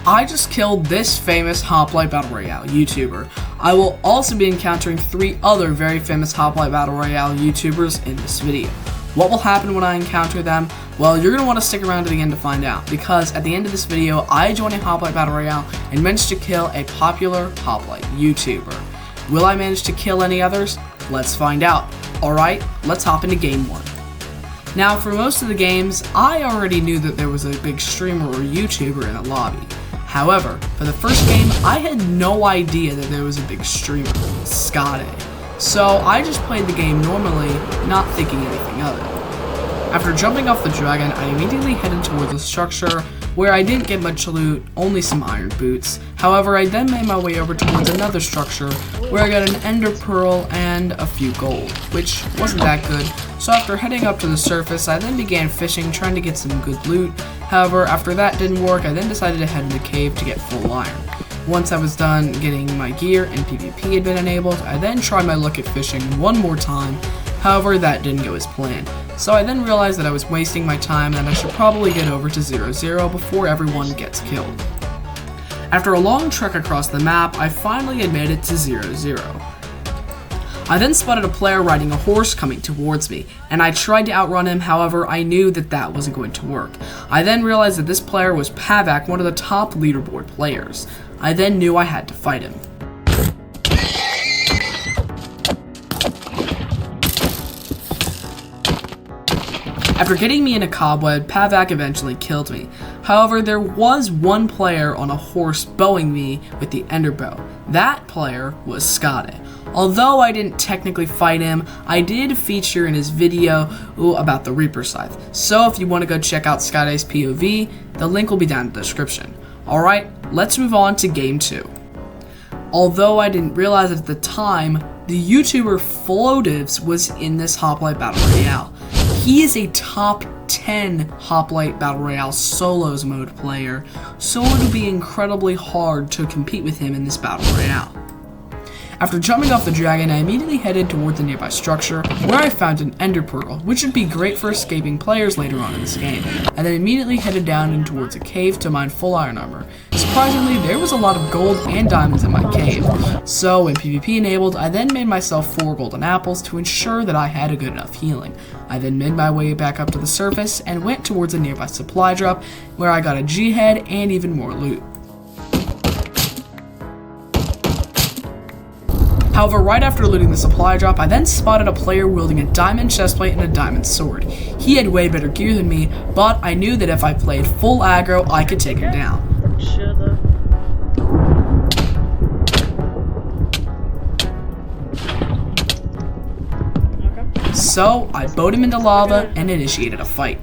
I just killed this famous Hoplite Battle Royale YouTuber. I will also be encountering 3 other very famous Hoplite Battle Royale YouTubers in this video. What will happen when I encounter them? Well, you're going to want to stick around to the end to find out, because at the end of this video, I joined a Hoplite Battle Royale and managed to kill a popular Hoplite YouTuber. Will I manage to kill any others? Let's find out. Alright, let's hop into game 1. Now, for most of the games, I already knew that there was a big streamer or YouTuber in the lobby. However, for the first game, I had no idea that there was a big streamer, scotteh. So I just played the game normally, not thinking anything of it. After jumping off the dragon, I immediately headed towards a structure where I didn't get much loot, only some iron boots. However, I then made my way over towards another structure where I got an ender pearl and a few gold, which wasn't that good. So after heading up to the surface, I then began fishing, trying to get some good loot. However, after that didn't work, I then decided to head in the cave to get full iron. Once I was done getting my gear and PvP had been enabled, I then tried my luck at fishing one more time. However, that didn't go as planned. So I then realized that I was wasting my time and I should probably get over to 0-0 before everyone gets killed. After a long trek across the map, I finally had made it to 0-0. I then spotted a player riding a horse coming towards me, and I tried to outrun him. However, I knew that that wasn't going to work. I then realized that this player was Pavak, one of the top leaderboard players. I then knew I had to fight him. After getting me in a cobweb, Pavak eventually killed me. However, there was one player on a horse bowing me with the ender bow. That player was scotteh. Although I didn't technically fight him, I did feature in his video about the Reaper Scythe. So if you want to go check out scotteh's POV, the link will be down in the description. Alright, let's move on to game 2. Although I didn't realize at the time, the YouTuber Flowtives was in this Hoplite Battle Royale. He is a top 10 Hoplite Battle Royale solos mode player, so it would be incredibly hard to compete with him in this Battle Royale. After jumping off the dragon, I immediately headed towards a nearby structure where I found an ender pearl, which would be great for escaping players later on in this game, and then immediately headed down and towards a cave to mine full iron armor. Surprisingly, there was a lot of gold and diamonds in my cave, so when PvP enabled, I then made myself 4 golden apples to ensure that I had a good enough healing. I then made my way back up to the surface and went towards a nearby supply drop where I got a G-head and even more loot. However, right after looting the supply drop, I then spotted a player wielding a diamond chestplate and a diamond sword. He had way better gear than me, but I knew that if I played full aggro, I could take him down. So, I bowed him into lava and initiated a fight.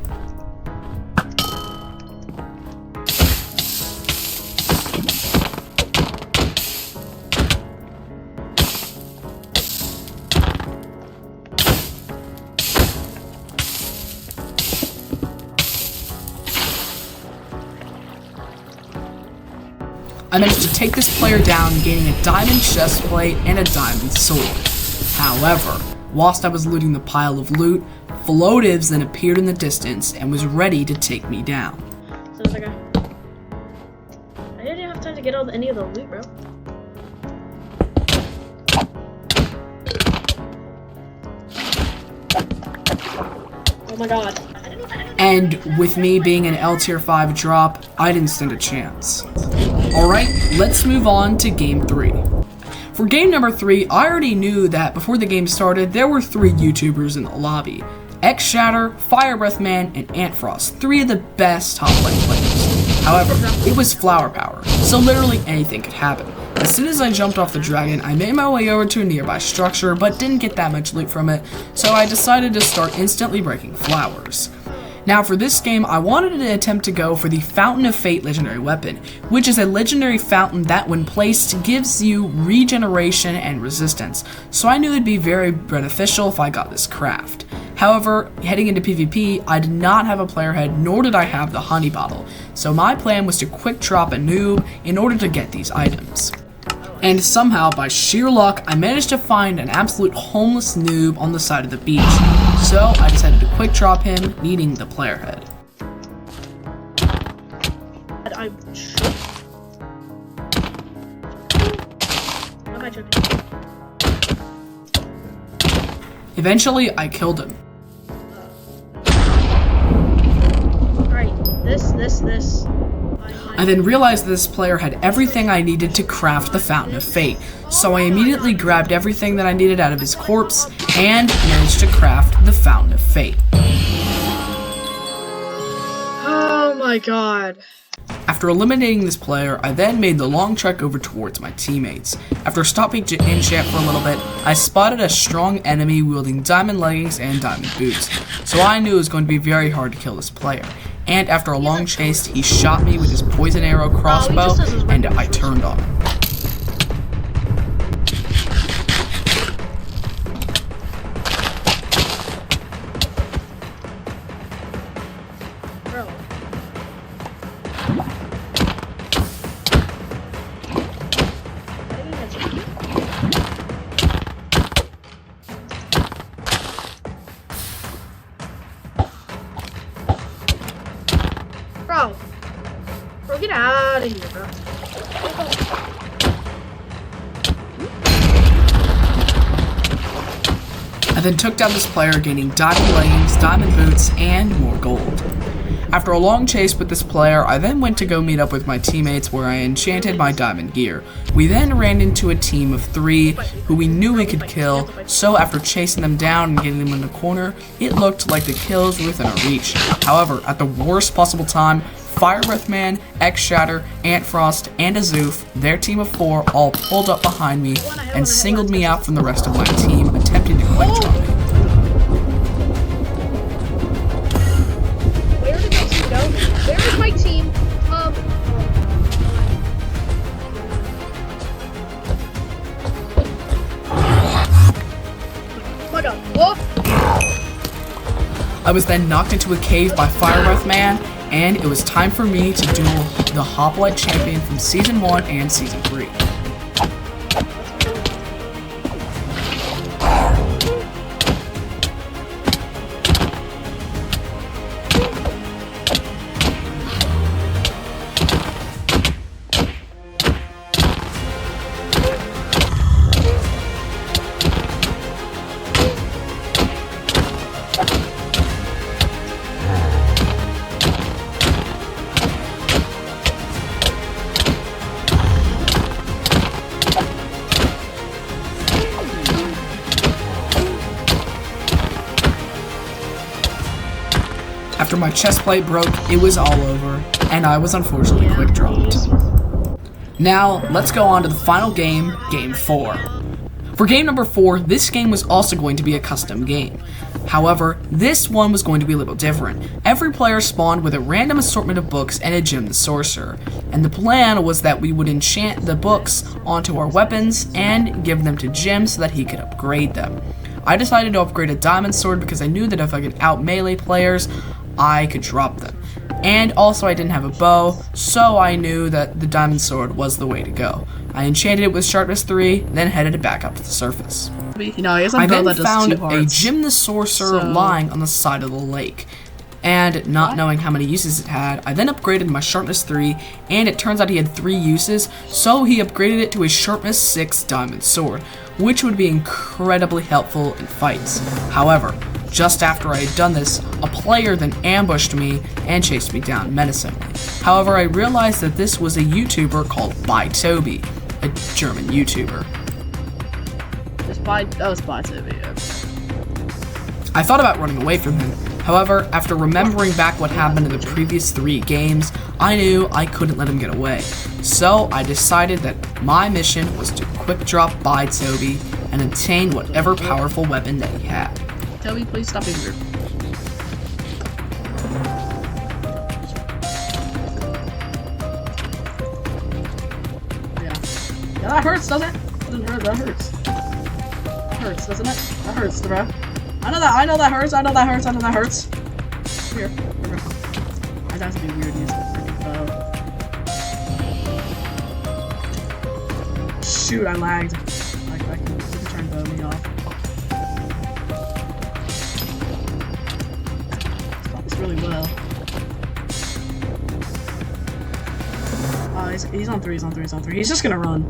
I managed to take this player down, gaining a diamond chestplate and a diamond sword. However, whilst I was looting the pile of loot, Flowtives then appeared in the distance and was ready to take me down. So there's a guy. I didn't have time to get any of the loot, bro. Oh my god. And with me being an L tier 5 drop, I didn't stand a chance. Alright, let's move on to game 3. For game number 3, I already knew that before the game started, there were 3 YouTubers in the lobby. X-Shatter, FireBreathMan, and Antfrost, 3 of the best Hoplite players. However, it was flower power, so literally anything could happen. As soon as I jumped off the dragon, I made my way over to a nearby structure, but didn't get that much loot from it, so I decided to start instantly breaking flowers. Now for this game, I wanted to attempt to go for the Fountain of Fate legendary weapon, which is a legendary fountain that when placed gives you regeneration and resistance, so I knew it'd be very beneficial if I got this craft. However, heading into PvP, I did not have a player head, nor did I have the honey bottle, so my plan was to quick drop a noob in order to get these items. And somehow, by sheer luck, I managed to find an absolute homeless noob on the side of the beach. So I decided to quick drop him, needing the player head. Eventually, I killed him. Alright, this. I then realized this player had everything I needed to craft the Fountain of Fate, so I immediately grabbed everything that I needed out of his corpse and managed to craft the Fountain of Fate. Oh my god. After eliminating this player, I then made the long trek over towards my teammates. After stopping to enchant for a little bit, I spotted a strong enemy wielding diamond leggings and diamond boots, so I knew it was going to be very hard to kill this player. And after a long chase, he shot me with his poison arrow crossbow, and I turned on him. Bro, get out of here, bro. I then took down this player, gaining diamond leggings, diamond boots, and more gold. After a long chase with this player, I then went to go meet up with my teammates where I enchanted my diamond gear. We then ran into a team of 3 who we knew we could kill, so after chasing them down and getting them in the corner, it looked like the kills were within our reach. However, at the worst possible time, FireBreathMan, X-Shatter, Antfrost, and Azoof, their team of 4, all pulled up behind me and singled me out from the rest of my team, attempting to quick draw me. Where did my team go? Where is my team? My god. Whoa! I was then knocked into a cave by FireBreathMan, and it was time for me to duel the Hoplite champion from Season 1 and Season 3. After my chest plate broke, it was all over, and I was unfortunately quick dropped. Now, let's go on to the final game, Game 4. For game number 4, this game was also going to be a custom game. However, this one was going to be a little different. Every player spawned with a random assortment of books and a Jim the Sorcerer, and the plan was that we would enchant the books onto our weapons and give them to Jim so that he could upgrade them. I decided to upgrade a diamond sword because I knew that if I could out melee players, I could drop them. And also I didn't have a bow, so I knew that the diamond sword was the way to go. I enchanted it with sharpness 3, then headed it back up to the surface. You know, I then found a Jim the Sorcerer lying on the side of the lake. And not knowing how many uses it had, I then upgraded my sharpness 3, and it turns out he had 3 uses, so he upgraded it to a sharpness 6 diamond sword, which would be incredibly helpful in fights. However, just after I had done this, a player then ambushed me and chased me down menacingly. However, I realized that this was a YouTuber called byTobi, a German YouTuber. That was byTobi, yeah. I thought about running away from him. However, after remembering back what happened in the previous 3 games, I knew I couldn't let him get away. So I decided that my mission was to quick drop byTobi and obtain whatever powerful weapon that he had. Toby, please stop being weird. Yeah, that hurts, doesn't it? Doesn't hurt, that hurts. That hurts, doesn't it? That hurts, bro. I know that hurts, I know that hurts. Here, bro. I'd have to be weird to use the freaking bow. Shoot, I lagged. I can turn bow me off. Really well. He's on 3, he's on 3. He's just gonna run.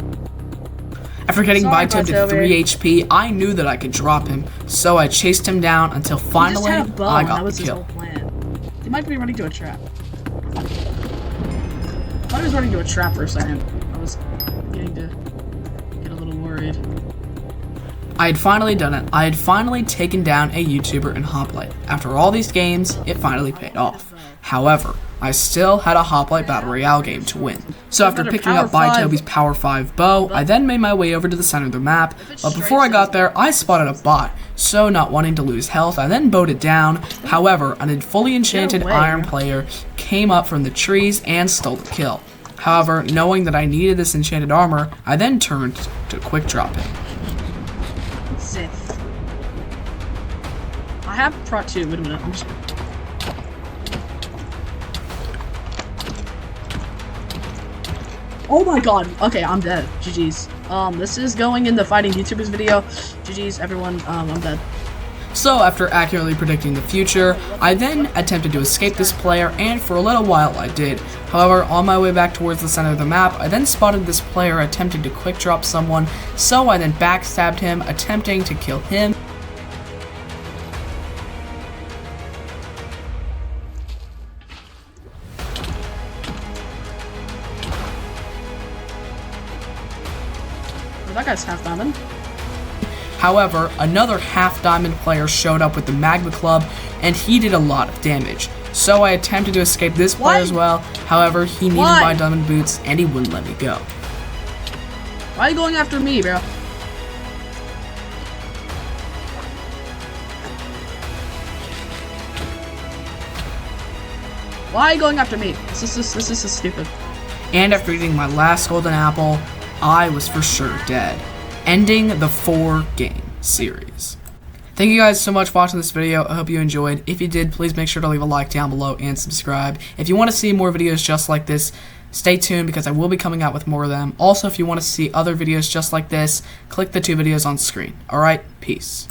After After getting Sorry, byTobi to byTobi. 3 HP, I knew that I could drop him, so I chased him down until finally He just had a bow, I and got that was the his kill. whole plan. He might be running to a trap. I thought he was running to a trap for a second. I was getting to get a little worried. I had finally done it. I had finally taken down a YouTuber in Hoplite. After all these games, it finally paid off. However, I still had a Hoplite Battle Royale game to win. So after picking up byTobi's Power 5 bow, I then made my way over to the center of the map, but before I got there, I spotted a bot. So not wanting to lose health, I then bowed it down. However, a fully enchanted iron player came up from the trees and stole the kill. However, knowing that I needed this enchanted armor, I then turned to quick drop him. Sith. I have Prot 2. Wait a minute. I'm just... Oh my god. Okay, I'm dead. GG's. This is going in the Fighting YouTubers video. GG's, everyone. I'm dead. So after accurately predicting the future, I then attempted to escape this player, and for a little while I did. However, on my way back towards the center of the map, I then spotted this player attempting to quick drop someone, so I then backstabbed him, attempting to kill him. Oh, that guy's half diamond. However, another half-diamond player showed up with the magma club, and he did a lot of damage. So I attempted to escape this player as well. However, he needed my diamond boots, and he wouldn't let me go. Why are you going after me, bro? Why are you going after me? This is so stupid. And after eating my last golden apple, I was for sure dead, ending the 4-game series. Thank you guys so much for watching this video. I hope you enjoyed. If you did, please make sure to leave a like down below and subscribe. If you want to see more videos just like this, stay tuned because I will be coming out with more of them. Also, if you want to see other videos just like this, click the 2 videos on screen. Alright, peace.